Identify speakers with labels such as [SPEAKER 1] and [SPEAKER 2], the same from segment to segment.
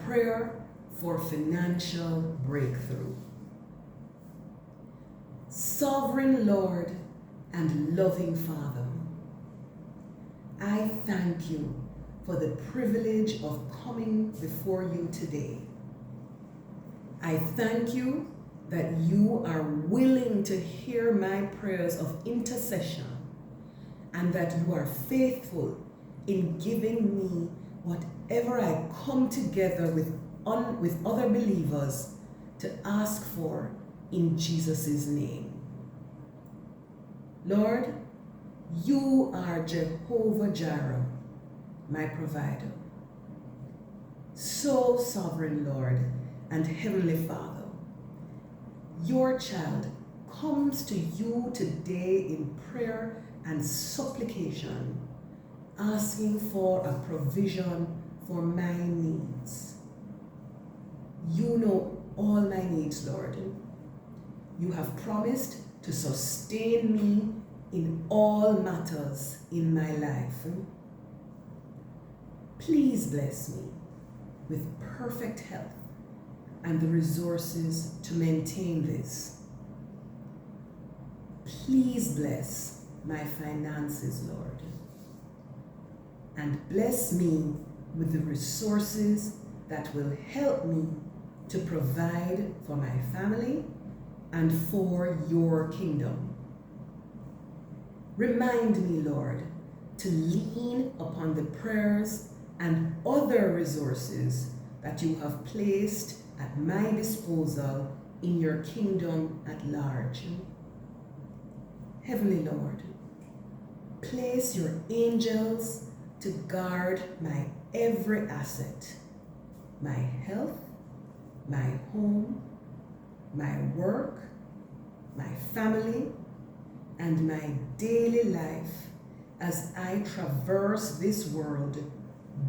[SPEAKER 1] prayer for financial breakthrough. Sovereign Lord and loving Father, I thank you for the privilege of coming before you today. I thank you that you are willing to hear my prayers of intercession and that you are faithful in giving me whatever I come together with other believers to ask for in Jesus' name. Lord, you are Jehovah Jireh, my provider. So, sovereign Lord and Heavenly Father, your child comes to you today in prayer and supplication, asking for a provision for my needs. You know all my needs, Lord. You have promised to sustain me in all matters in my life. Please bless me with perfect health and the resources to maintain this. Please bless my finances, Lord, and bless me with the resources that will help me to provide for my family and for your kingdom. Remind me, Lord, to lean upon the prayers and other resources that you have placed at my disposal in your kingdom at large. Heavenly Lord, place your angels to guard my every asset, my health, my home, my work, my family, and my daily life as I traverse this world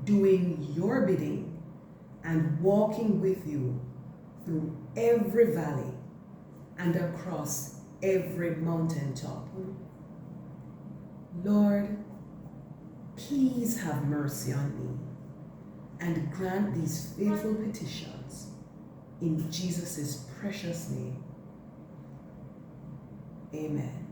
[SPEAKER 1] doing your bidding and walking with you through every valley and across every mountaintop. Lord, please have mercy on me and grant these faithful petitions in Jesus' precious name. Amen.